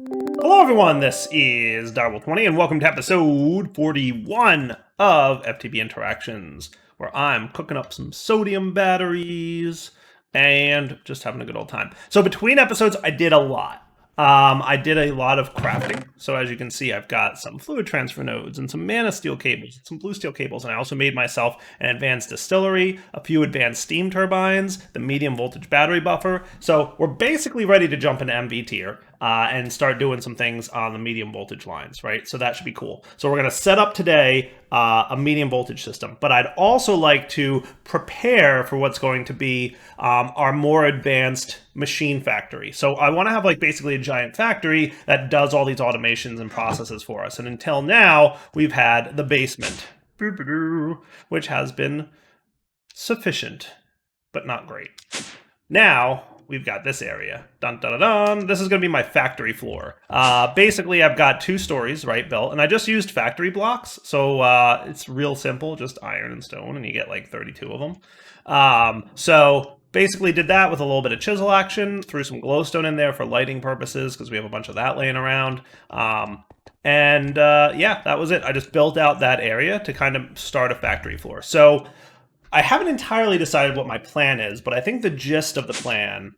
Hello everyone, this is Darwell20 and welcome to episode 41 of FTB Interactions, where I'm cooking up some sodium batteries and just having a good old time. So between episodes, I did a lot. I did a lot of crafting. So as you can see, I've got some fluid transfer nodes and some mana steel cables, some blue steel cables, and I also made myself an advanced distillery, a few advanced steam turbines, the medium voltage battery buffer. So we're basically ready to jump into MV tier and start doing some things on the medium voltage lines, right? So that should be cool. So we're going to set up today a medium voltage system, but I'd also like to prepare for what's going to be our more advanced machine factory. So I want to have like basically a giant factory that does all these automations and processes for us. And until now, we've had the basement, which has been sufficient, but not great. Now, we've got this area. Dun, dun, dun, dun. This is going to be my factory floor. Basically, I've got 2 stories, right, built, and I just used factory blocks. So it's real simple, just iron and stone, and you get like 32 of them. So basically did that with a little bit of chisel action, threw some glowstone in there for lighting purposes, because we have a bunch of that laying around. Yeah, that was it. I just built out that area to kind of start a factory floor. So I haven't entirely decided what my plan is, but I think the gist of the plan,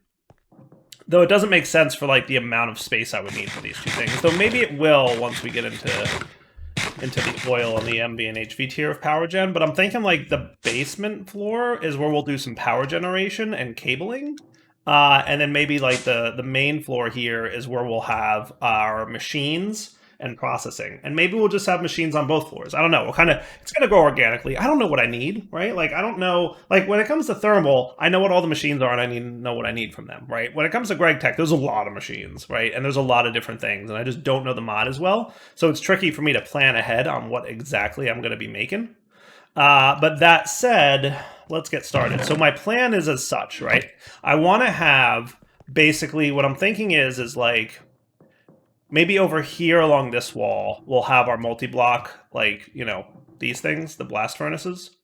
though it doesn't make sense for like the amount of space I would need for these 2 things, though maybe it will once we get into the oil and the MV and HV tier of power gen, but I'm thinking like the basement floor is where we'll do some power generation and cabling. And then maybe like the main floor here is where we'll have our machines and processing, and maybe we'll just have machines on both floors. I don't know. It's gonna grow organically. I don't know what I need, right? Like I don't know. Like when it comes to thermal, I know what all the machines are, and I need to know what I need from them, right? When it comes to Greg Tech, there's a lot of machines, right? And there's a lot of different things, and I just don't know the mod as well. So it's tricky for me to plan ahead on what exactly I'm gonna be making. But that said, let's get started. So my plan is as such, right? I want to have basically what I'm thinking is like maybe over here along this wall, we'll have our multi-block, like, you know, these things, the blast furnaces.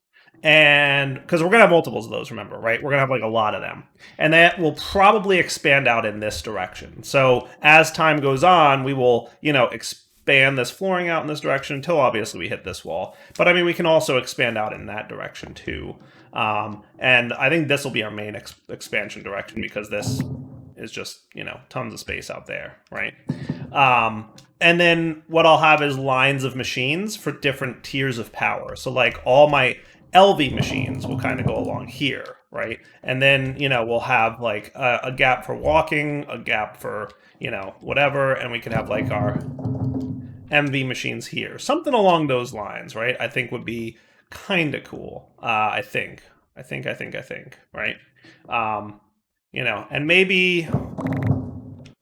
And because we're going to have multiples of those, remember, right? We're going to have like a lot of them. And that will probably expand out in this direction. So as time goes on, we will, you know, expand this flooring out in this direction until obviously we hit this wall. But I mean, we can also expand out in that direction too. And I think this will be our main expansion direction because this is just, you know, tons of space out there, right? And then what I'll have is lines of machines for different tiers of power. So like all my LV machines will kind of go along here, right? And then, you know, we'll have like a gap for walking, a gap for, you know, whatever, and we can have like our MV machines here. Something along those lines, right? I think would be kind of cool. I think, right? You know, and maybe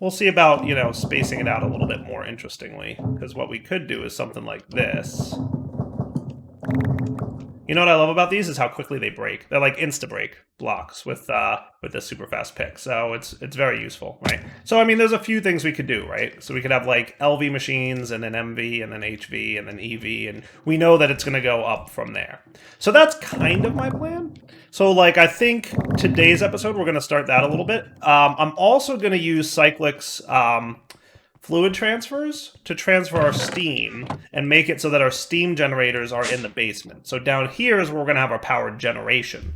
we'll see about, you know, spacing it out a little bit more interestingly, because what we could do is something like this. You know what I love about these is how quickly they break. They're like insta-break blocks with this super fast pick. So it's very useful, right? So I mean, there's a few things we could do, right? So we could have like LV machines and then MV and then HV and then EV, and we know that it's going to go up from there. So that's kind of my plan. So like I think today's episode we're going to start that a little bit. I'm also going to use Cyclic's fluid transfers to transfer our steam and make it so that our steam generators are in the basement. So down here is where we're going to have our power generation.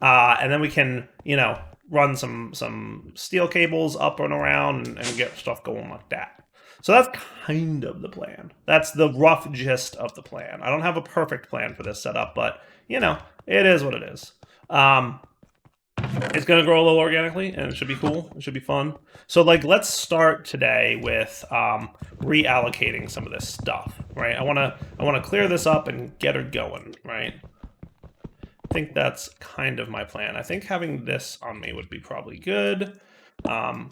And then we can, you know, run some steel cables up and around and get stuff going like that. So that's kind of the plan. That's the rough gist of the plan. I don't have a perfect plan for this setup, but, you know, it is what it is. It's going to grow a little organically, and it should be cool. It should be fun. So, like, let's start today with reallocating some of this stuff, right? I want to clear this up and get her going, right? I think that's kind of my plan. I think having this on me would be probably good.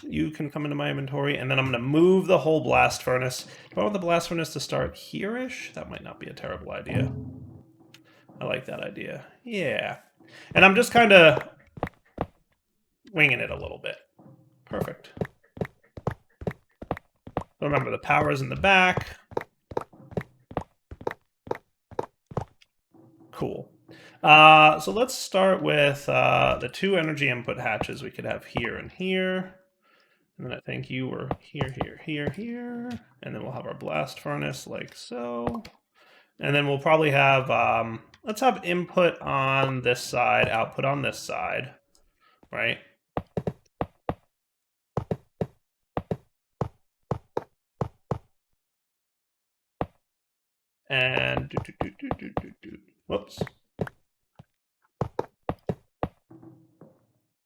You can come into my inventory, and then I'm going to move the whole blast furnace. Do I want the blast furnace to start here-ish? That might not be a terrible idea. I like that idea. Yeah. And I'm just kind of winging it a little bit. Perfect. Remember, the power's in the back. Cool. So let's start with the 2 energy input hatches we could have here and here. And then I think you were here, here, here, here. And then we'll have our blast furnace like so. And then we'll probably have, let's have input on this side, output on this side, right? And whoops.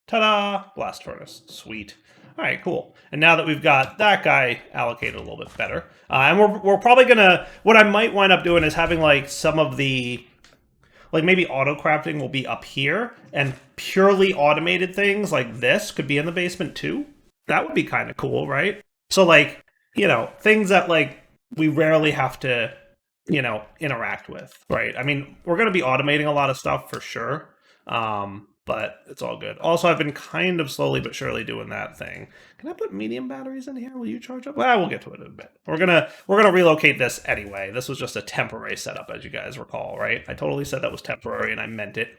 Ta-da! Blast furnace. Sweet. All right, cool. And now that we've got that guy allocated a little bit better, and we're probably gonna, what I might wind up doing is having like some of the, like maybe auto crafting will be up here, and purely automated things like this could be in the basement too. That would be kind of cool, right? So like, you know, things that like we rarely have to, you know, interact with, right? I mean, we're going to be automating a lot of stuff for sure, but it's all good. Also, I've been kind of slowly but surely doing that thing. Can I put medium batteries in here? Will you charge up? Well, we'll get to it in a bit. We're gonna relocate this anyway. This was just a temporary setup, as you guys recall, right? I totally said that was temporary, and I meant it.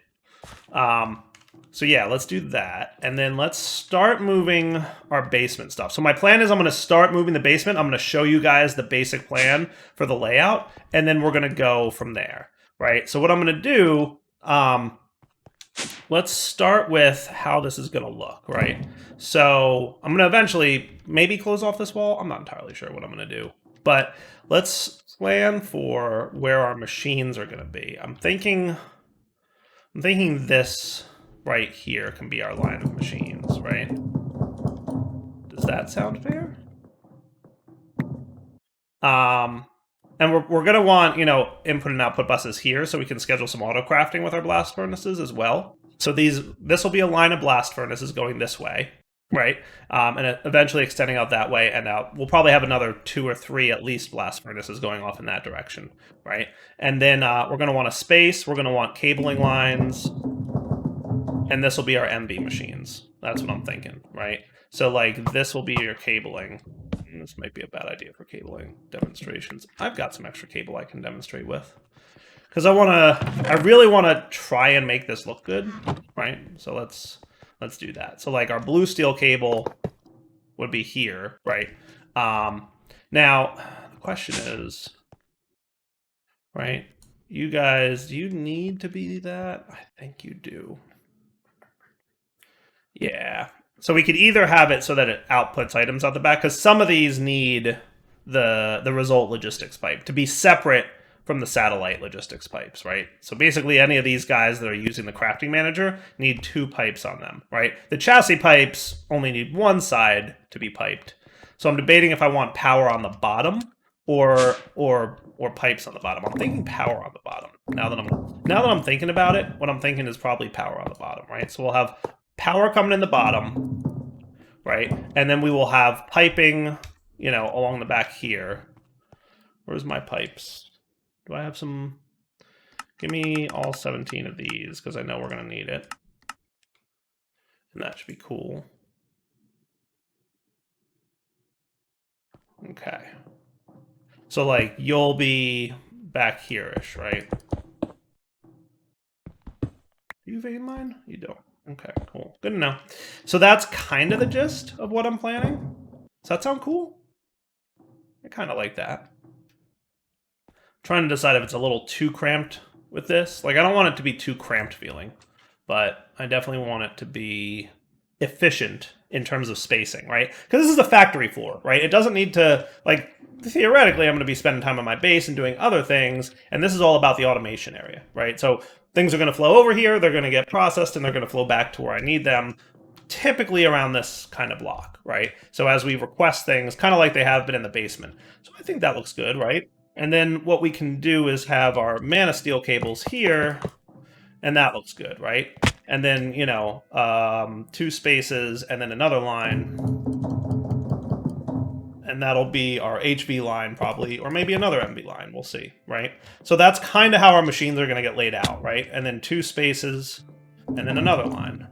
So yeah, let's do that. And then let's start moving our basement stuff. So my plan is I'm going to start moving the basement. I'm going to show you guys the basic plan for the layout, and then we're going to go from there, right? So what I'm going to do, let's start with how this is going to look, right? So I'm going to eventually maybe close off this wall. I'm not entirely sure what I'm going to do, but let's plan for where our machines are going to be. I'm thinking this right here can be our line of machines, right? Does that sound fair? And we're going to want, you know, input and output buses here so we can schedule some auto crafting with our blast furnaces as well. So this will be a line of blast furnaces going this way, right? And eventually extending out that way and out. We'll probably have another 2 or 3 at least blast furnaces going off in that direction, right? And then we're going to want a space. We're going to want cabling lines. And this will be our MB machines. That's what I'm thinking, right? So like this will be your cabling. This might be a bad idea for cabling demonstrations. I've got some extra cable I can demonstrate with. Because I really want to try and make this look good, right? So let's do that. So like our blue steel cable would be here, right? Now, the question is, right? You guys, do you need to be that? I think you do. Yeah. So we could either have it so that it outputs items out the back, because some of these need the result logistics pipe to be separate from the satellite logistics pipes, right? So basically any of these guys that are using the crafting manager need 2 pipes on them, right? The chassis pipes only need one side to be piped. So I'm debating if I want power on the bottom or pipes on the bottom. I'm thinking power on the bottom. Now that I'm thinking about it, what I'm thinking is probably power on the bottom, right? So we'll have power coming in the bottom, right? And then we will have piping, you know, along the back here. Where's my pipes? Do I have some? Give me all 17 of these, because I know we're going to need it. And that should be cool. Okay. So, like, you'll be back here-ish, right? Do you vein line? You don't. Okay, cool. Good to know. So that's kind of the gist of what I'm planning. Does that sound cool? I kind of like that. I'm trying to decide if it's a little too cramped with this. Like, I don't want it to be too cramped feeling, but I definitely want it to be efficient in terms of spacing, right? Because this is a factory floor, right? It doesn't need to, like, theoretically, I'm going to be spending time on my base and doing other things, and this is all about the automation area, right? So things are going to flow over here, they're going to get processed, and they're going to flow back to where I need them, typically around this kind of block, right? So as we request things, kind of like they have been in the basement. So I think that looks good, right? And then what we can do is have our mana steel cables here, and that looks good, right? And then, you know, 2 spaces, and then another line. And that'll be our HV line probably, or maybe another MV line, we'll see, right? So that's kind of how our machines are going to get laid out, right? And then 2 spaces, and then another line.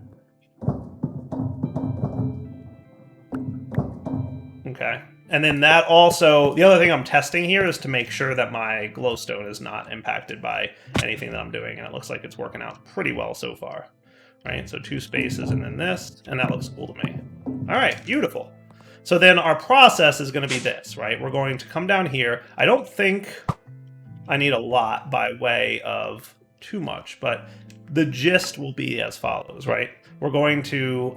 Okay. And then that also, the other thing I'm testing here is to make sure that my glowstone is not impacted by anything that I'm doing, and it looks like it's working out pretty well so far, right? So 2 spaces and then this, and that looks cool to me. All right, beautiful. So then our process is going to be this, right? We're going to come down here. I don't think I need a lot by way of too much, but the gist will be as follows, right? We're going to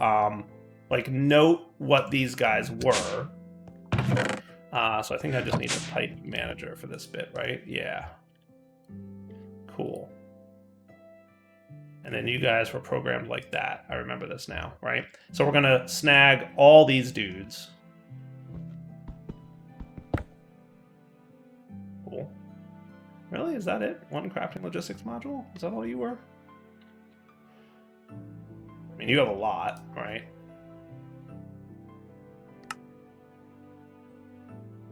like note what these guys were. So I think I just need a pipe manager for this bit, right? Yeah. Cool. And then you guys were programmed like that. I remember this now, right? So we're going to snag all these dudes. Cool. Really? Is that it? One crafting logistics module? Is that all you were? I mean, you have a lot, right?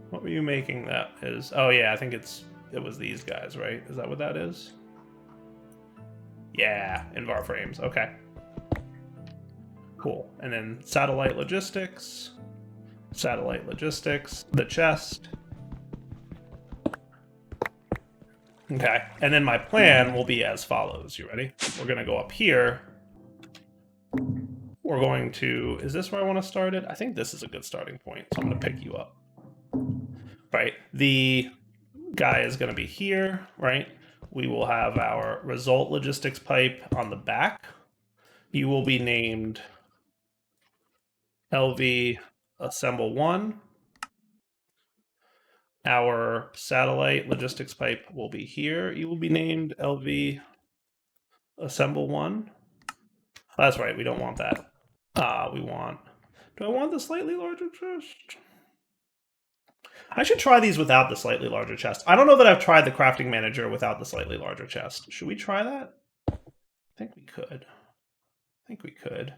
What were you making that is? Oh yeah, I think it was these guys, right? Is that what that is? Yeah, Invar frames. Okay. Cool. And then satellite logistics, the chest. Okay. And then my plan will be as follows. You ready? We're going to go up here. We're going to... Is this where I want to start it? I think this is a good starting point, so I'm going to pick you up. Right. The guy is going to be here, right? We will have our result logistics pipe on the back. You will be named LV Assemble 1. Our satellite logistics pipe will be here. You will be named LV Assemble 1. That's right, we don't want that. We want... Do I want the slightly larger chest? I should try these without the slightly larger chest. I don't know that I've tried the crafting manager without the slightly larger chest. Should we try that? I think we could.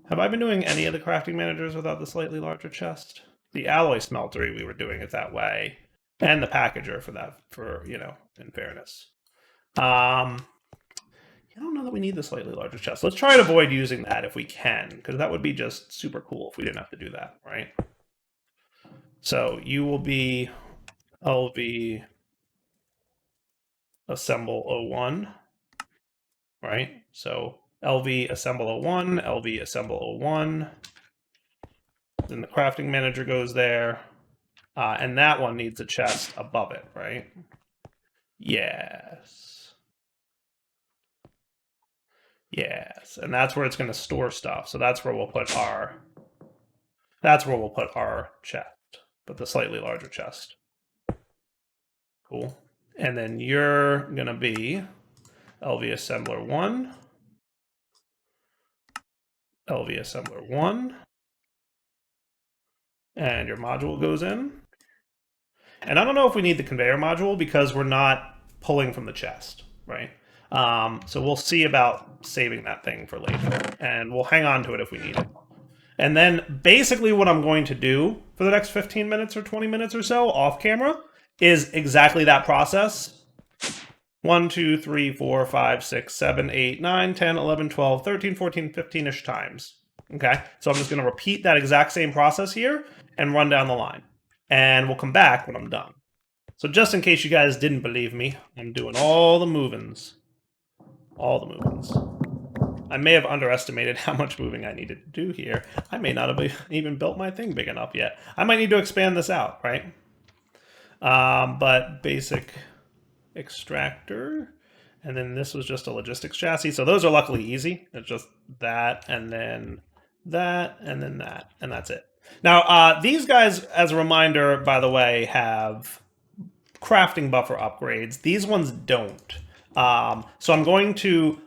Have I been doing any of the crafting managers without the slightly larger chest? The alloy smeltery, we were doing it that way. And the packager for that, in fairness. I don't know that we need the slightly larger chest. Let's try and avoid using that if we can, because that would be just super cool if we didn't have to do that, right? So you will be LV Assemble 01, right? So LV Assemble 01, LV Assemble 01. Then the crafting manager goes there. And that one needs a chest above it, right? Yes. Yes. And that's where it's going to store stuff. So that's where we'll put our chest. But the slightly larger chest. Cool. And then you're going to be LV Assembler 1. LV Assembler 1. And your module goes in. And I don't know if we need the conveyor module because we're not pulling from the chest, right? So we'll see about saving that thing for later. And we'll hang on to it if we need it. And then basically what I'm going to do for the next 15 minutes or 20 minutes or so off camera is exactly that process. 1, 2, 3, 4, 5, 6, 7, 8, 9, 10, 11, 12, 13, 14, 15-ish times. Okay, so I'm just going to repeat that exact same process here and run down the line. And we'll come back when I'm done. So just in case you guys didn't believe me, I'm doing all the movings. All the movings. I may have underestimated how much moving I needed to do here. I may not have even built my thing big enough yet. I might need to expand this out, right? But basic extractor. And then this was just a logistics chassis. So those are luckily easy. It's just that, and then that, and then that. And that's it. Now, these guys, as a reminder, by the way, have crafting buffer upgrades. These ones don't. So I'm going to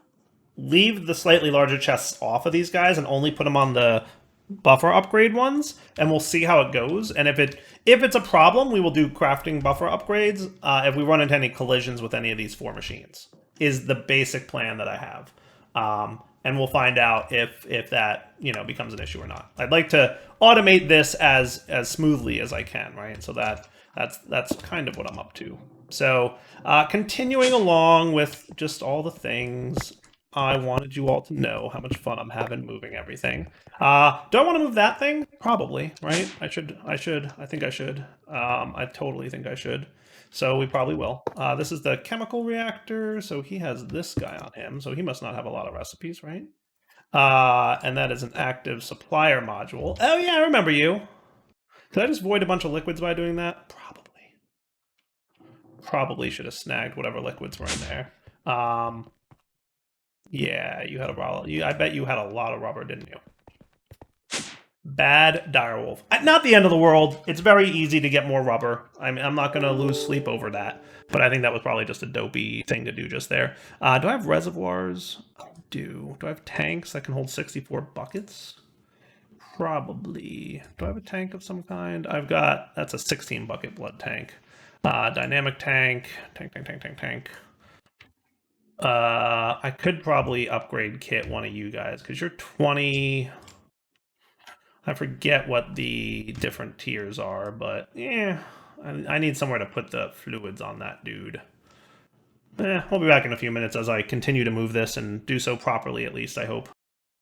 leave the slightly larger chests off of these guys and only put them on the buffer upgrade ones, and we'll see how it goes. And if it's a problem, we will do crafting buffer upgrades if we run into any collisions with any of these 4 machines, is the basic plan that I have. And we'll find out if that becomes an issue or not. I'd like to automate this as smoothly as I can, right? So that's kind of what I'm up to. So continuing along with just all the things, I wanted you all to know how much fun I'm having moving everything. Do I want to move that thing? Probably, right? I think I should. I totally think I should. So we probably will. This is the chemical reactor. So he has this guy on him. So he must not have a lot of recipes, right? And that is an active supplier module. Oh yeah, I remember you. Did I just void a bunch of liquids by doing that? Probably. Probably should have snagged whatever liquids were in there. Yeah, you had a rubber. I bet you had a lot of rubber, didn't you? Bad direwolf. Not the end of the world. It's very easy to get more rubber. I'm not going to lose sleep over that. But I think that was probably just a dopey thing to do just there. Do I have reservoirs? I do. Do I have tanks that can hold 64 buckets? Probably. Do I have a tank of some kind? I've got... That's a 16 bucket blood tank. Dynamic tank. Tank. I could probably upgrade kit one of you guys, because you're 20... I forget what the different tiers are, but yeah, I need somewhere to put the fluids on that dude. We'll be back in a few minutes as I continue to move this and do so properly, at least, I hope.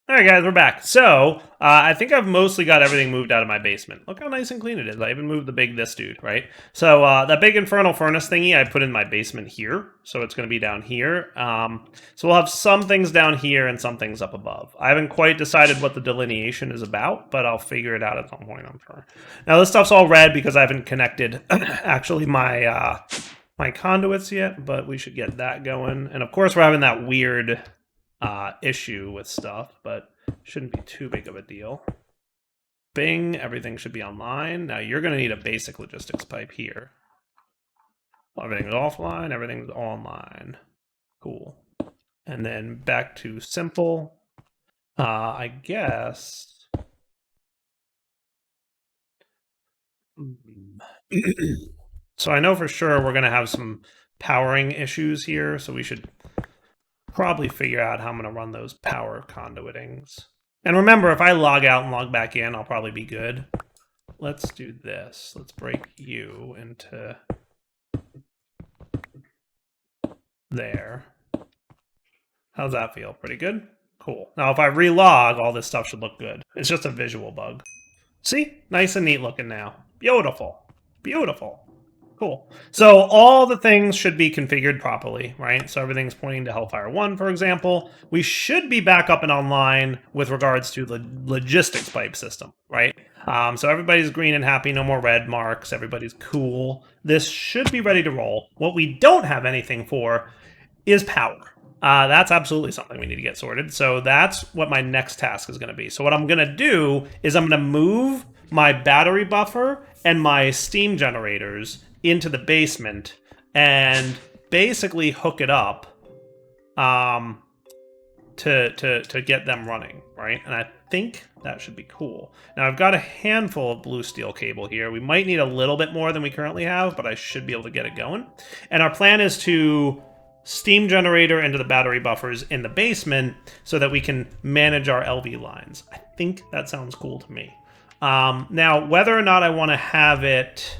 Alright guys, we're back. So, I think I've mostly got everything moved out of my basement. Look how nice and clean it is. I even moved the this dude, right? So, that big infernal furnace thingy I put in my basement here. So it's going to be down here. So we'll have some things down here and some things up above. I haven't quite decided what the delineation is about, but I'll figure it out at some point, I'm sure. Now this stuff's all red because I haven't connected, actually, my conduits yet, but we should get that going. And of course we're having that weird... issue with stuff, but shouldn't be too big of a deal. Bing, everything should be online. Now you're going to need a basic logistics pipe here. Everything's offline, everything's online. Cool. And then back to simple. I guess... So I know for sure we're going to have some powering issues here, so we should probably figure out how I'm going to run those power conduitings. And remember, if I log out and log back in, I'll probably be good. Let's do this. Let's break you into there. How's that feel? Pretty good? Cool. Now, if I relog, all this stuff should look good. It's just a visual bug. See? Nice and neat looking now. Beautiful. Beautiful. Cool. So all the things should be configured properly, right? So everything's pointing to Hellfire 1, for example. We should be back up and online with regards to the logistics pipe system, right? So everybody's green and happy, no more red marks, everybody's cool. This should be ready to roll. What we don't have anything for is power. That's absolutely something we need to get sorted. So that's what my next task is going to be. So what I'm going to do is I'm going to move my battery buffer and my steam generators into the basement and basically hook it up to get them running, right? And I think that should be cool. Now I've got a handful of blue steel cable here. We might need a little bit more than we currently have, but I should be able to get it going. And our plan is to steam generator into the battery buffers in the basement so that we can manage our LV lines. I think that sounds cool to me. Now, whether or not I want to have it...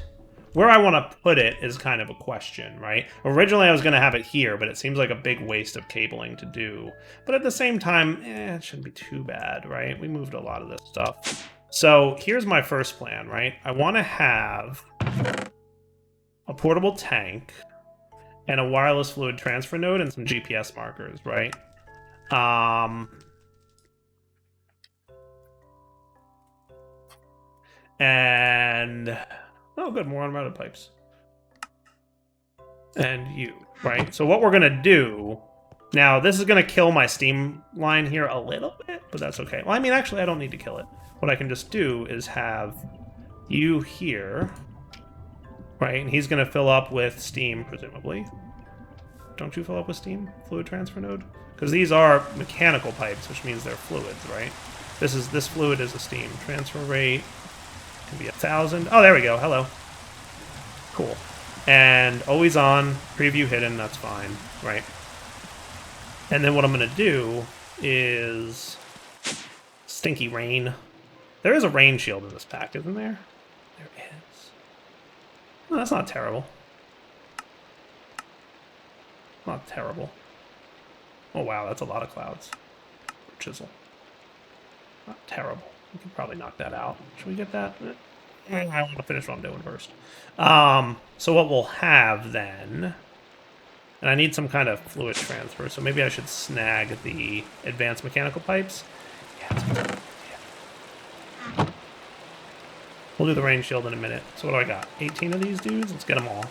Where I want to put it is kind of a question, right? Originally I was going to have it here, but it seems like a big waste of cabling to do. But at the same time, it shouldn't be too bad, right? We moved a lot of this stuff. So here's my first plan, right? I want to have a portable tank and a wireless fluid transfer node and some GPS markers, right? And... Oh, good, more unrouted pipes. And you, right? So what we're going to do... Now, this is going to kill my steam line here a little bit, but that's okay. Well, I mean, actually, I don't need to kill it. What I can just do is have you here, right? And he's going to fill up with steam, presumably. Don't you fill up with steam? Fluid transfer node? Because these are mechanical pipes, which means they're fluids, right? This fluid is a steam. Transfer rate... can be 1,000. Oh, there we go. Hello. Cool. And always on, preview hidden, that's fine, right? And then what I'm going to do is stinky rain. There is a rain shield in this pack, isn't there? There is. Oh, that's not terrible. Not terrible. Oh, wow, that's a lot of clouds. Chisel. Not terrible. We can probably knock that out. Should we get that? I want to finish what I'm doing first. So what we'll have then... And I need some kind of fluid transfer, so maybe I should snag the advanced mechanical pipes. We'll do the rain shield in a minute. So what do I got? 18 of these dudes? Let's get them all.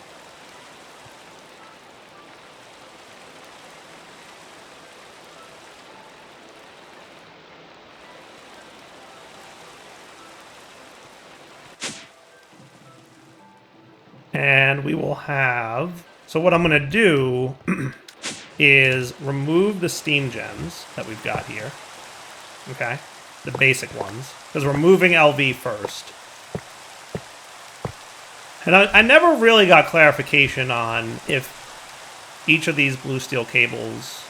And we will have... So what I'm going to do is remove the steam gens that we've got here. Okay? The basic ones. Because we're moving LV first. And I never really got clarification on if each of these blue steel cables...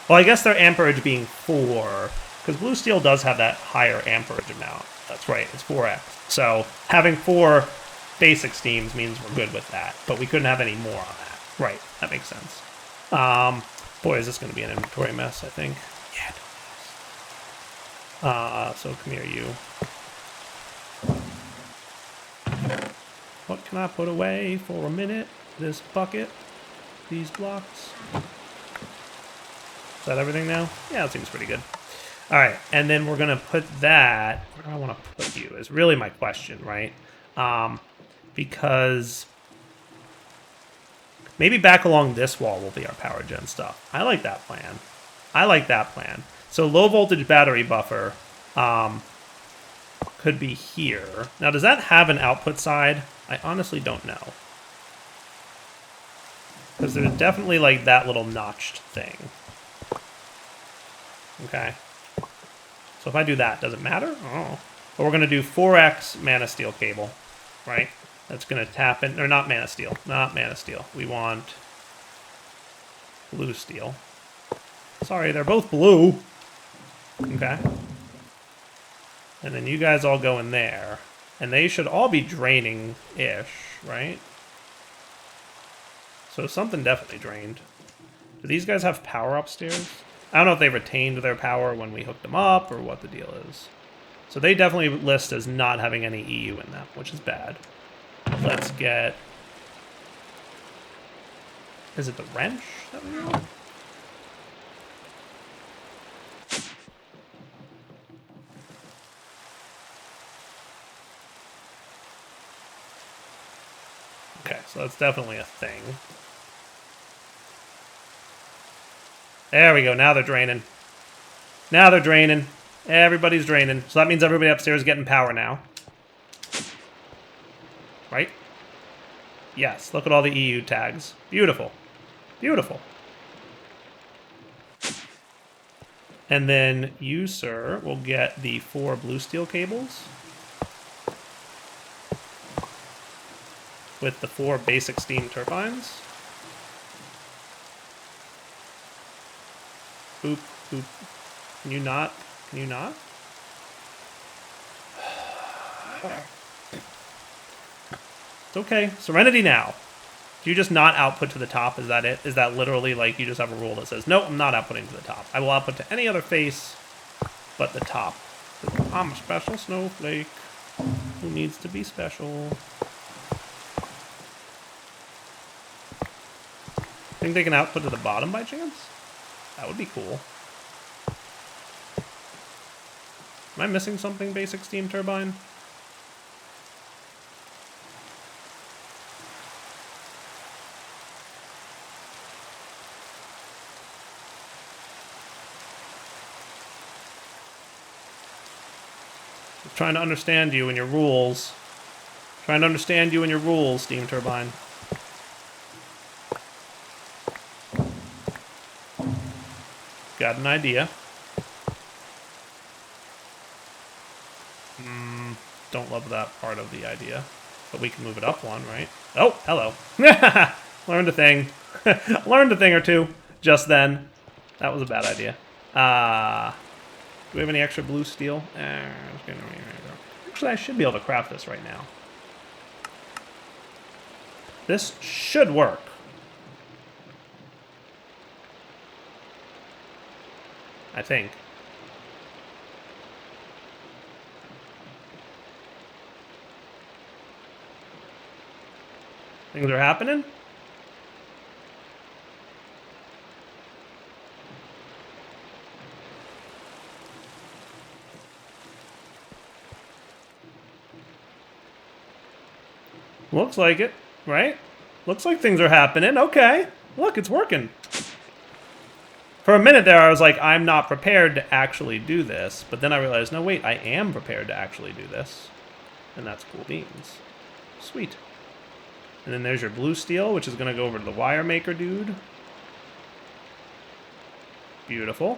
Well, I guess their amperage being 4, because blue steel does have that higher amperage amount. That's right, it's 4x. So having 4 basic steams means we're good with that, but we couldn't have any more on that. Right, that makes sense. Boy, is this going to be an inventory mess, I think. Yeah, so come here, you. What can I put away for a minute? This bucket, these blocks. Is that everything now? Yeah, that seems pretty good. All right, and then we're going to put that... Where do I want to put you is really my question, right? Because maybe back along this wall will be our power gen stuff. I like that plan. I like that plan. So low voltage battery buffer could be here. Now, does that have an output side? I honestly don't know. Because there's definitely like that little notched thing. Okay. So if I do that, does it matter? Oh. But we're going to do 4x mana steel cable, right? That's going to tap in, or not mana steel, not mana steel. We want blue steel. Sorry, they're both blue. Okay. And then you guys all go in there. And they should all be draining-ish, right? So something definitely drained. Do these guys have power upstairs? I don't know if they retained their power when we hooked them up or what the deal is. So they definitely list as not having any EU in them, which is bad. Let's get... Is it the wrench that we want? Okay, so that's definitely a thing. There we go, now they're draining. Now they're draining. Everybody's draining. So that means everybody upstairs is getting power now. Right? Yes, look at all the EU tags. Beautiful. Beautiful. And then you, sir, will get the 4 blue steel cables. With the 4 basic steam turbines. Boop, boop. Can you not? Can you not? It's okay. Serenity now. Do you just not output to the top? Is that it? Is that literally like you just have a rule that says, no, I'm not outputting to the top. I will output to any other face but the top. I'm a special snowflake who needs to be special. Think they can output to the bottom by chance? That would be cool. Am I missing something, basic steam turbine? Just trying to understand you and your rules. Trying to understand you and your rules, steam turbine. Got an idea. Don't love that part of the idea. But we can move it up one, right? Oh, hello. Learned a thing. Learned a thing or two just then. That was a bad idea. Do we have any extra blue steel? Actually, I should be able to craft this right now. This should work. I think. Things are happening. Looks like it, right? Looks like things are happening. Okay. Look, it's working. For a minute there, I was like, I'm not prepared to actually do this. But then I realized, no, wait, I am prepared to actually do this. And that's cool beans. Sweet. And then there's your blue steel, which is going to go over to the wire maker dude. Beautiful.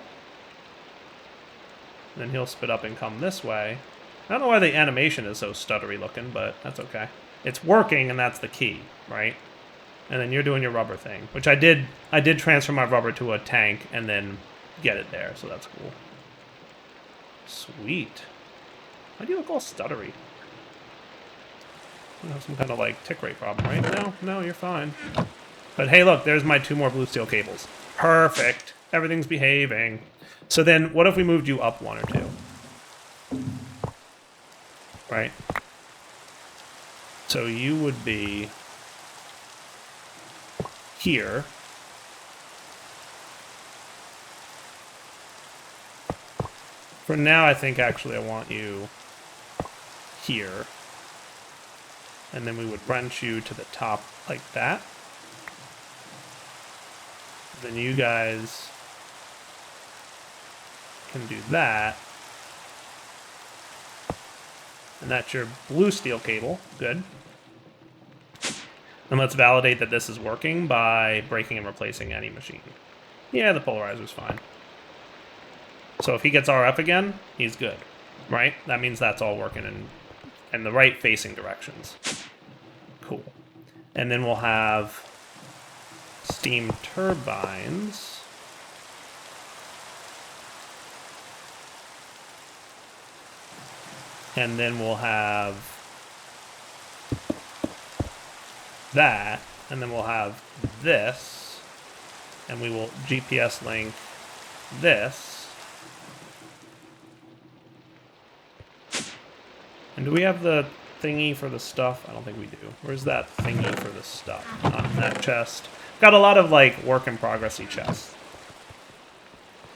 And then he'll spit up and come this way. I don't know why the animation is so stuttery looking, but that's okay. It's working, and that's the key, right? And then you're doing your rubber thing, which I did transfer my rubber to a tank and then get it there, so that's cool. Sweet. Why do you look all stuttery? You have some kind of, like, tick rate problem, right? No, you're fine. But hey, look, there's my 2 more blue steel cables. Perfect. Everything's behaving. So then, what if we moved you up 1 or 2? Right? So you would be here. For now, I think actually I want you here. And then we would wrench you to the top like that. Then you guys can do that. And that's your blue steel cable. Good. And let's validate that this is working by breaking and replacing any machine. Yeah, the polarizer's fine. So if he gets RF again, he's good, right? That means that's all working in the right facing directions. Cool. And then we'll have steam turbines. And then we'll have that, and then we'll have this, and we will GPS link this. And do we have the thingy for the stuff? I don't think we do. Where's that thingy for the stuff? Not in that chest. Got a lot of, like, work in progress-y chests.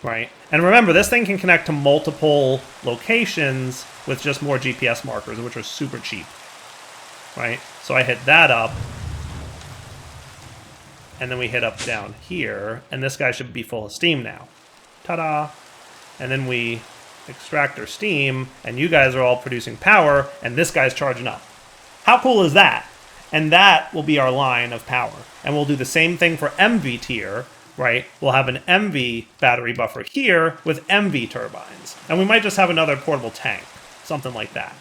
Right? And remember, this thing can connect to multiple locations with just more GPS markers, which are super cheap. Right? So I hit that up. And then we hit up down here. And this guy should be full of steam now. Ta-da! And then we extract our steam, and you guys are all producing power, and this guy's charging up. How cool is that? And that will be our line of power. And we'll do the same thing for MV tier, right? We'll have an MV battery buffer here with MV turbines. And we might just have another portable tank, something like that.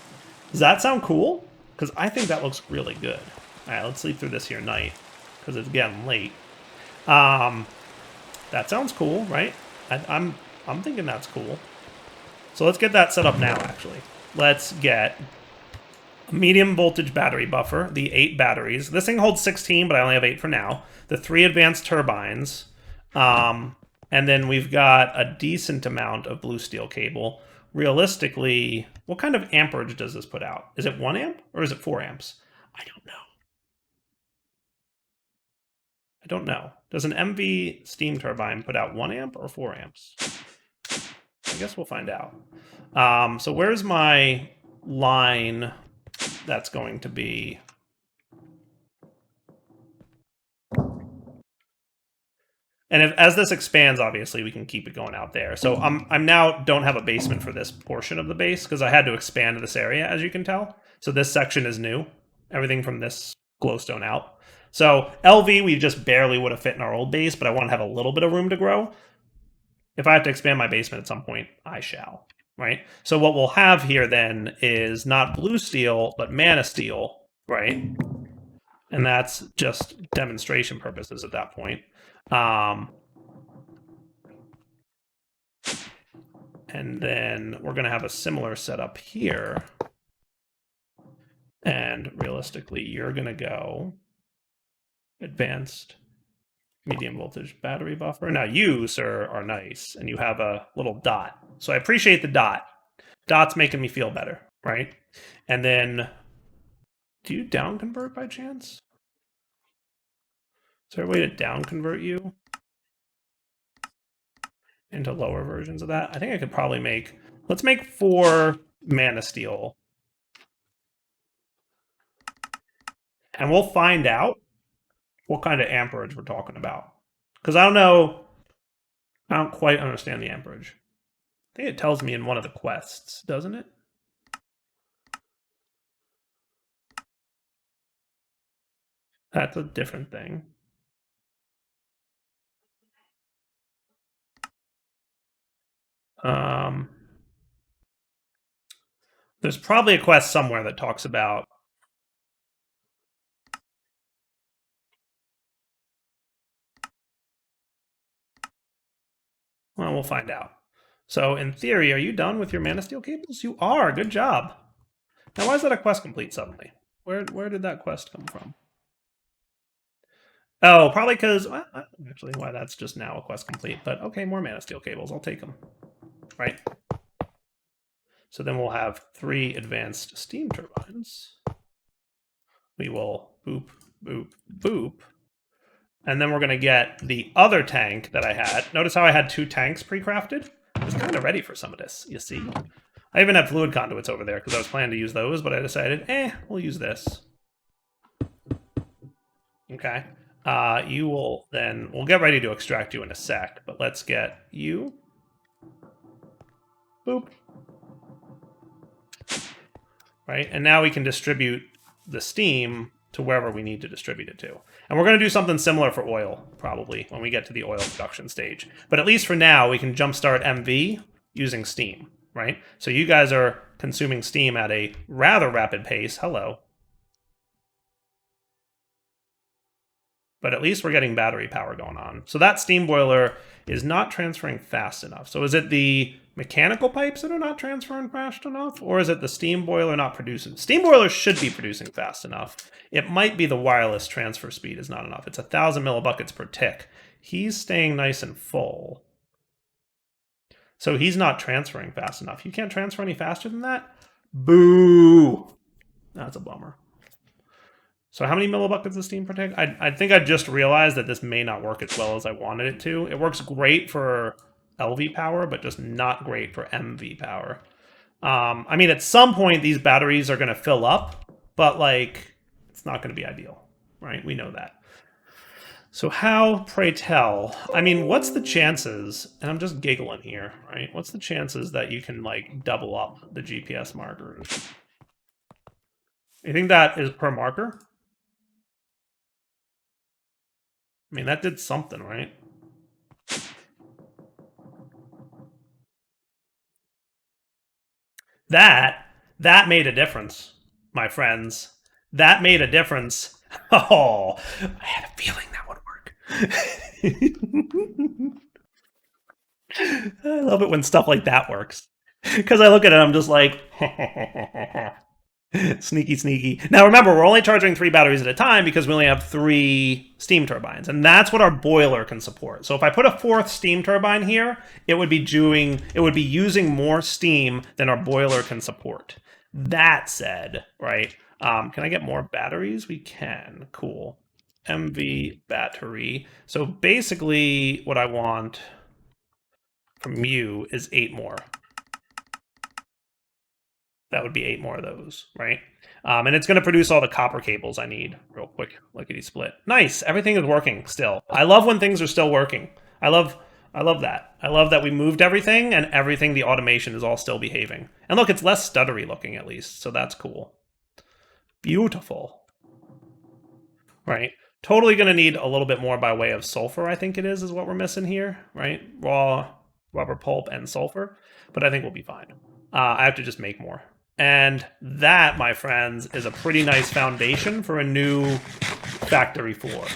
Does that sound cool? Because I think that looks really good. All right, let's sleep through this here night, because it's getting late. That sounds cool, right? I'm thinking that's cool. So let's get that set up now, actually. Let's get a medium voltage battery buffer, the 8 batteries. This thing holds 16, but I only have 8 for now. The 3 advanced turbines. And then we've got a decent amount of blue steel cable. Realistically, what kind of amperage does this put out? Is it 1 amp or is it 4 amps? I don't know. I don't know. Does an MV steam turbine put out 1 amp or 4 amps? I guess we'll find out. So where's my line that's going to be? And as this expands, obviously, we can keep it going out there. So I'm now don't have a basement for this portion of the base because I had to expand this area, as you can tell. So this section is new. Everything from this glowstone out. So LV, we just barely would have fit in our old base, but I want to have a little bit of room to grow. If I have to expand my basement at some point, I shall, right? So what we'll have here then is not blue steel, but mana steel, right? And that's just demonstration purposes at that point. And then we're going to have a similar setup here. And realistically, you're going to go advanced medium voltage battery buffer. Now you, sir, are nice, and you have a little dot. So I appreciate the dot. Dot's making me feel better, right? And then, do you down convert by chance? Is there a way to down convert you into lower versions of that? I think I could probably make, let's make 4 mana steel and we'll find out what kind of amperage we're talking about. Because I don't know, I don't quite understand the amperage. I think it tells me in one of the quests, doesn't it? That's a different thing. There's probably a quest somewhere that talks about. Well, we'll find out. So, in theory, are you done with your Mana Steel cables? You are. Good job. Now, why is that a quest complete suddenly? Where did that quest come from? Oh, probably because actually, why that's just now a quest complete. But okay, more Mana Steel cables. I'll take them. Right. So then we'll have 3 advanced steam turbines. We will boop, boop, boop. And then we're going to get the other tank that I had. Notice how I had 2 tanks pre-crafted? I was kind of ready for some of this, you see. I even had fluid conduits over there because I was planning to use those, but I decided, we'll use this. Okay. You will then, we'll get ready to extract you in a sec, but let's get you. Boop. Right, and now we can distribute the steam to wherever we need to distribute it to. And we're going to do something similar for oil, probably, when we get to the oil production stage. But at least for now, we can jumpstart MV using steam, right? So you guys are consuming steam at a rather rapid pace. Hello. But at least we're getting battery power going on. So that steam boiler is not transferring fast enough. So is it the mechanical pipes that are not transferring fast enough? Or is it the steam boiler not producing? Steam boiler should be producing fast enough. It might be the wireless transfer speed is not enough. It's 1,000 millibuckets per tick. He's staying nice and full. So he's not transferring fast enough. You can't transfer any faster than that? Boo! That's a bummer. So how many millibuckets of steam per tick? I think I just realized that this may not work as well as I wanted it to. It works great for LV power, but just not great for MV power. I mean, at some point, these batteries are going to fill up, but, like, it's not going to be ideal, right? We know that. So how, pray tell? I mean, what's the chances, and I'm just giggling here, right? What's the chances that you can, like, double up the GPS markers? You think that is per marker? I mean, that did something, right? That made a difference, my friends. That made a difference. Oh, I had a feeling that would work. I love it when stuff like that works. Because I look at it, I'm just like, sneaky, sneaky. Now remember, we're only charging 3 batteries at a time because we only have 3 steam turbines, and that's what our boiler can support. So if I put a 4th steam turbine here, it would be using more steam than our boiler can support. That said, right? Can I get more batteries? We can. Cool. MV battery. So basically, what I want from you is 8 more. That would be 8 more of those, right? And it's going to produce all the copper cables I need real quick. Lickety split. Nice. Everything is working still. I love when things are still working. I love that. I love that we moved everything and everything, the automation is all still behaving. And look, it's less stuttery looking at least, so that's cool. Beautiful. Right. Totally going to need a little bit more by way of sulfur, I think it is what we're missing here, right? Raw rubber pulp and sulfur, but I think we'll be fine. I have to just make more. And that, my friends, is a pretty nice foundation for a new factory floor.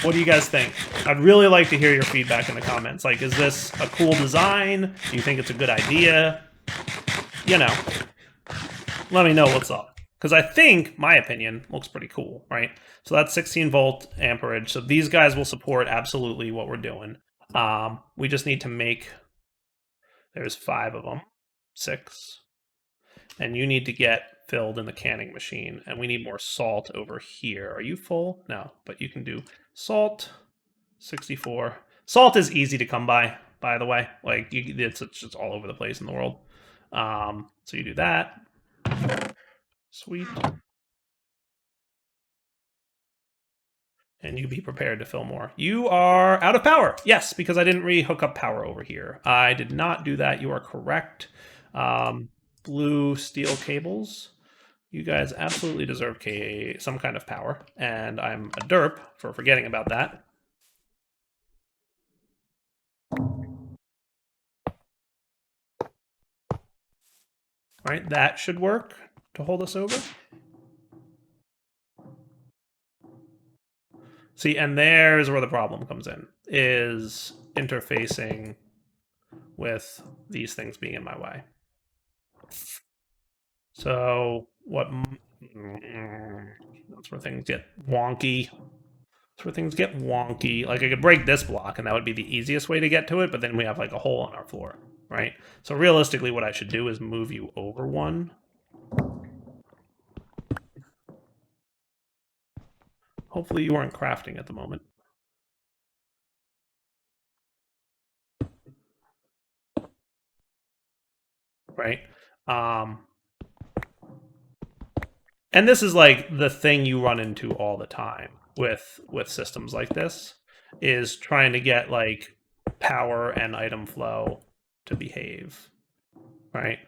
What do you guys think? I'd really like to hear your feedback in the comments. Like, is this a cool design? Do you think it's a good idea? You know, let me know what's up. Because I think, my opinion, looks pretty cool, right? So that's 16 volt amperage. So these guys will support absolutely what we're doing. We just need to make, there's 5 of them, 6. And you need to get filled in the canning machine. And we need more salt over here. Are you full? No, but you can do salt, 64. Salt is easy to come by the way. Like, it's just all over the place in the world. So you do that. Sweet. And you be prepared to fill more. You are out of power. Yes, because I didn't re-hook up power over here. I did not do that. You are correct. Blue steel cables. You guys absolutely deserve some kind of power. And I'm a derp for forgetting about that. All right, that should work to hold us over. See, and there's where the problem comes in, is interfacing with these things being in my way. So what? That's where things get wonky. That's where things get wonky. Like I could break this block, and that would be the easiest way to get to it. But then we have like a hole in our floor, right? So realistically, what I should do is move you over one. Hopefully, you aren't crafting at the moment. Right? And this is like the thing you run into all the time with systems like this, is trying to get like power and item flow to behave, right?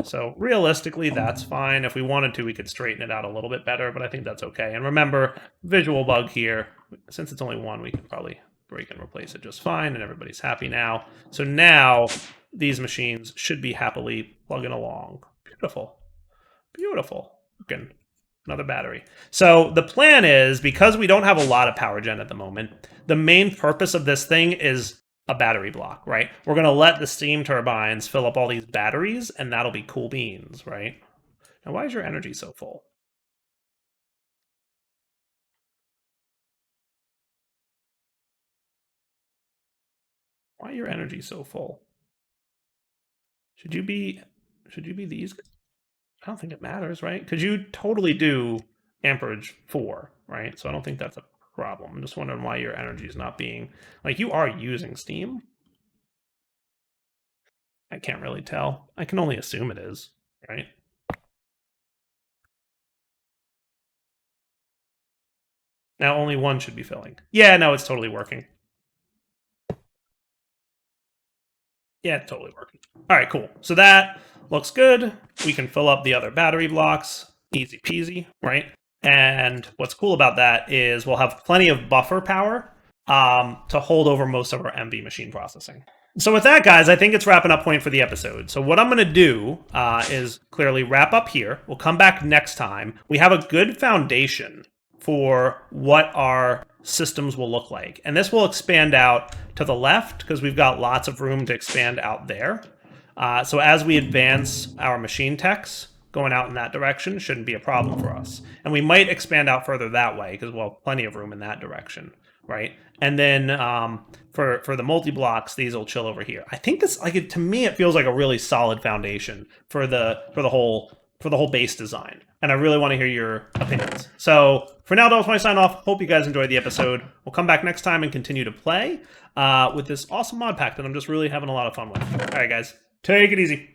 So realistically, that's fine. If we wanted to, we could straighten it out a little bit better, but I think that's okay. And remember, visual bug here, since it's only one, we can probably break and replace it just fine, and everybody's happy now. So now these machines should be happily plugging along. Beautiful. Beautiful. Okay. Another battery. So the plan is, because we don't have a lot of power gen at the moment, the main purpose of this thing is a battery block, right? We're going to let the steam turbines fill up all these batteries, and that'll be cool beans, right? Now, why is your energy so full? Why your energy so full? Should you be these? I don't think it matters, right? Because you totally do amperage 4, right? So I don't think that's a problem. I'm just wondering why your energy is not being, like, you are using steam. I can't really tell. I can only assume it is, right? Now only one should be filling. Yeah, no, it's totally working. Yeah, it's totally working. All right, cool. So that looks good. We can fill up the other battery blocks. Easy peasy, right? And what's cool about that is we'll have plenty of buffer power to hold over most of our MV machine processing. So with that, guys, I think it's wrapping up point for the episode. So what I'm going to do is clearly wrap up here. We'll come back next time. We have a good foundation for what our systems will look like. And this will expand out to the left because we've got lots of room to expand out there. So as we advance our machine techs, going out in that direction shouldn't be a problem for us. And we might expand out further that way because we'll have plenty of room in that direction, right? And then for the multi-blocks, these will chill over here. I think this, like, to me, it feels like a really solid foundation for the whole base design. And I really want to hear your opinions. So for now, that's my sign off. Hope you guys enjoyed the episode. We'll come back next time and continue to play with this awesome mod pack that I'm just really having a lot of fun with. All right, guys, take it easy.